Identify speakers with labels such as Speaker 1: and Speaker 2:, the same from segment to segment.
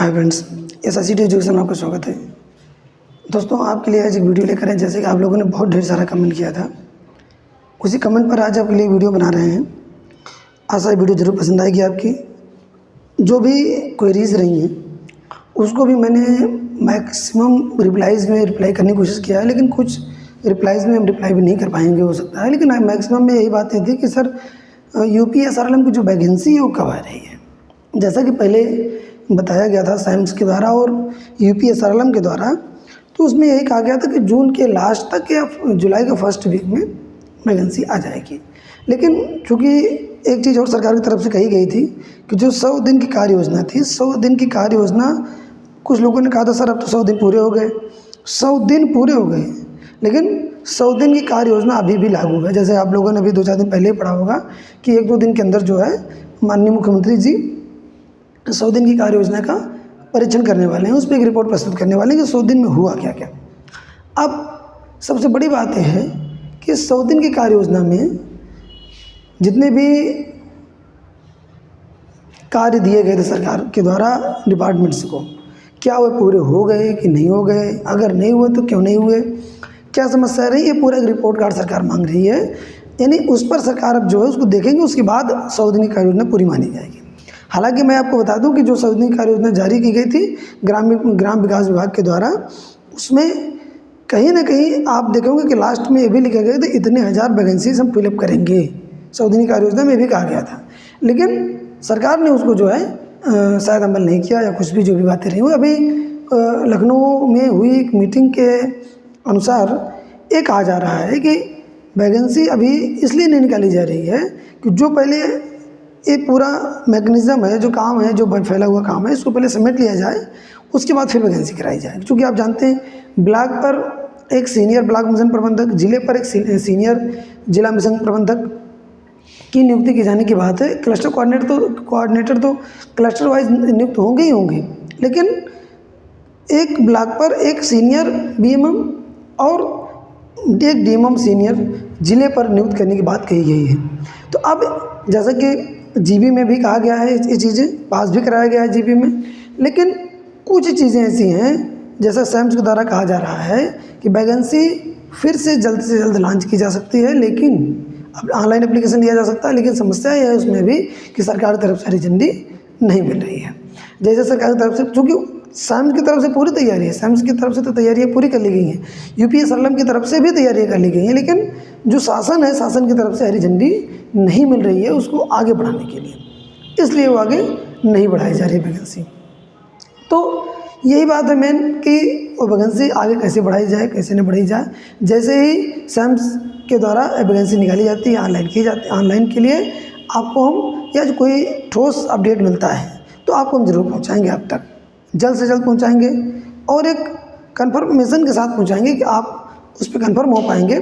Speaker 1: Hi friends, SRCT education में आपका स्वागत है। दोस्तों, आपके लिए आज एक वीडियो लेकर आए। जैसे कि आप लोगों ने बहुत ढेर सारा कमेंट किया था, उसी कमेंट पर आज आपके लिए वीडियो बना रहे हैं। आशा है वीडियो ज़रूर पसंद आएगी आपकी। जो भी क्वेरीज रही हैं उसको भी मैंने मैक्सिमम रिप्लाईज़ में रिप्लाई करने की कोशिश किया है, लेकिन कुछ रिप्लाईज़ में हम रिप्लाई भी नहीं कर पाएंगे हो सकता है। लेकिन मैक्सिमम में यही बातें थी कि सर UPSRLM की जो वैकेंसी है वो कब आ रही है। जैसा कि पहले बताया गया था साइंस के द्वारा और UPSRLM के द्वारा, तो उसमें यही कहा गया था कि जून के लास्ट तक या जुलाई के फर्स्ट वीक में वैकेंसी आ जाएगी। लेकिन चूँकि एक चीज़ और सरकार की तरफ से कही गई थी कि जो 100 दिन की कार्य योजना थी, 100 दिन की कार्य योजना, कुछ लोगों ने कहा था सर अब तो 100 दिन पूरे हो गए। 100 दिन पूरे हो गए, लेकिन 100 दिन की कार्य योजना अभी भी लागू है। जैसे आप लोगों ने अभी 2-4 दिन पहले ही पढ़ा होगा कि 1-2 दिन के अंदर जो है माननीय मुख्यमंत्री जी 100 दिन की कार्य योजना का परीक्षण करने वाले हैं, उस पर एक रिपोर्ट प्रस्तुत करने वाले हैं कि 100 दिन में हुआ क्या क्या। अब सबसे बड़ी बात यह है कि 100 दिन की कार्य योजना में जितने भी कार्य दिए गए थे सरकार के द्वारा डिपार्टमेंट्स को, क्या वे पूरे हो गए कि नहीं हो गए, अगर नहीं हुए तो क्यों नहीं हुए, क्या समस्या रही, ये पूरा एक रिपोर्ट कार्ड सरकार मांग रही है। यानी उस पर सरकार अब जो है उसको देखेंगे, उसके बाद 100 दिन की कार्य योजना पूरी मानी जाएगी। हालांकि मैं आपको बता दूं कि जो 100 दिन की कार्य योजना जारी की गई थी ग्राम विकास विभाग के द्वारा, उसमें कहीं ना कहीं आप देखेंगे कि लास्ट में ये भी लिखा गया था इतने हज़ार वैकेंसीज हम फिलअप करेंगे। 100 दिन की कार्य योजना में भी कहा गया था, लेकिन सरकार ने उसको जो है शायद अमल नहीं किया या कुछ भी जो भी बातें रही हुई। अभी लखनऊ में हुई एक मीटिंग के अनुसार ये कहा जा रहा है कि वैकेंसी अभी इसलिए नहीं निकाली जा रही है कि जो पहले ये पूरा मैकेनिज़्म है, जो काम है, जो फैला हुआ काम है, इसको पहले समेट लिया जाए, उसके बाद फिर वैकेंसी कराई जाए। क्योंकि आप जानते हैं ब्लॉक पर एक सीनियर ब्लॉक मिशन प्रबंधक, जिले पर एक सीनियर जिला मिशन प्रबंधक की नियुक्ति की जाने की बात है। क्लस्टर कोऑर्डिनेटर तो क्लस्टर वाइज नियुक्त होंगे ही होंगे, लेकिन एक ब्लॉक पर एक सीनियर BMM और एक DMM सीनियर जिले पर नियुक्त करने की बात कही गई है। तो अब जैसा कि GB में भी कहा गया है, ये चीज़ें पास भी कराया गया है GB में, लेकिन कुछ चीज़ें ऐसी हैं जैसा SAIMS के द्वारा कहा जा रहा है कि वैकेंसी फिर से जल्द लॉन्च की जा सकती है, लेकिन अब ऑनलाइन एप्लीकेशन लिया जा सकता है। लेकिन समस्या यह है उसमें भी कि सरकार की तरफ से हरी झंडी नहीं मिल रही है। जैसे सरकार की तरफ से, चूँकि SAIMS की तरफ से पूरी तैयारी है, SAIMS की तरफ से तो तैयारियाँ पूरी कर ली गई हैं, UPSRLM की तरफ से भी तैयारियाँ कर ली गई हैं, लेकिन जो शासन है, शासन की तरफ से हरी झंडी नहीं मिल रही है उसको आगे बढ़ाने के लिए, इसलिए वो आगे नहीं बढ़ाई जा रही है वैकेंसी। तो यही बात है मेन कि वो वैकेंसी आगे कैसे बढ़ाई जाए, कैसे नहीं बढ़ाई जाए। जैसे ही SAIMS के द्वारा वैकेंसी निकाली जाती है, ऑनलाइन की जाती है, ऑनलाइन के लिए आपको हम या कोई ठोस अपडेट मिलता है तो आपको हम ज़रूर पहुँचाएँगे, आप तक जल्द से जल्द पहुँचाएँगे और एक कन्फर्मेशन के साथ पहुँचाएँगे कि आप उस पर कन्फर्म हो पाएंगे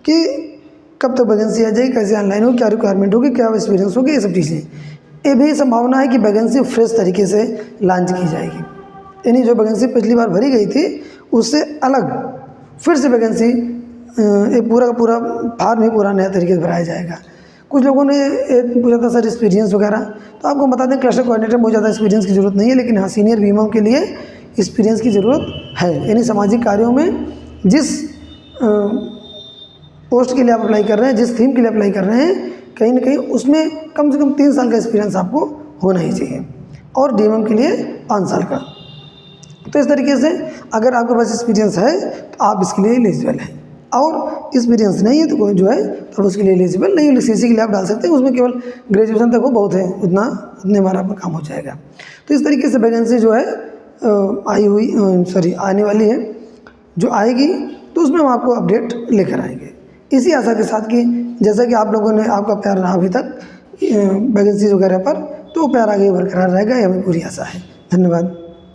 Speaker 1: कि कब तक वैकेंसी आ जाएगी, कैसे ऑनलाइन होगी, क्या रिक्वायरमेंट होगी, क्या एक्सपीरियंस होगी, ये सब चीज़ें। ये भी संभावना है कि वैकेंसी फ्रेश तरीके से लॉन्च की जाएगी, यानी जो वैकेंसी पिछली बार भरी गई थी उससे अलग फिर से वैकेंसी एक पूरा का पूरा फार्म ही पूरा नया तरीके से भराया जाएगा। कुछ लोगों ने पूछा था सर एक्सपीरियंस वगैरह, तो आपको बता दें क्लस्टर कोऑर्डिनेटर में बहुत ज़्यादा एक्सपीरियंस की ज़रूरत नहीं है, लेकिन हाँ सीनियर BMM के लिए एक्सपीरियंस की ज़रूरत है। यानी सामाजिक कार्यों में जिस पोस्ट के लिए आप अप्लाई कर रहे हैं, जिस थीम के लिए अप्लाई कर रहे हैं, कहीं ना कहीं उसमें कम से कम 3 साल का एक्सपीरियंस आपको होना ही चाहिए, और DMM के लिए 5 साल का। तो इस तरीके से अगर आपके पास एक्सपीरियंस है तो आप इसके लिए एलिजिबल हैं, और एक्सपीरियंस नहीं है तो कोई जो है तो उसके लिए एलिजिबल नहीं है। CC के लिए आप डाल सकते हैं, उसमें केवल ग्रेजुएशन तक वो बहुत है, उतने बार आपका काम हो जाएगा। तो इस तरीके से वैकेंसी जो है आने वाली है, जो आएगी तो उसमें हम आपको अपडेट लेकर आएंगे, इसी आशा के साथ कि जैसा कि आप लोगों ने आपका प्यार रहा अभी तक वैकेंसी वगैरह पर, तो प्यार आगे बरकरार रहेगा, ये हमें पूरी आशा है। धन्यवाद।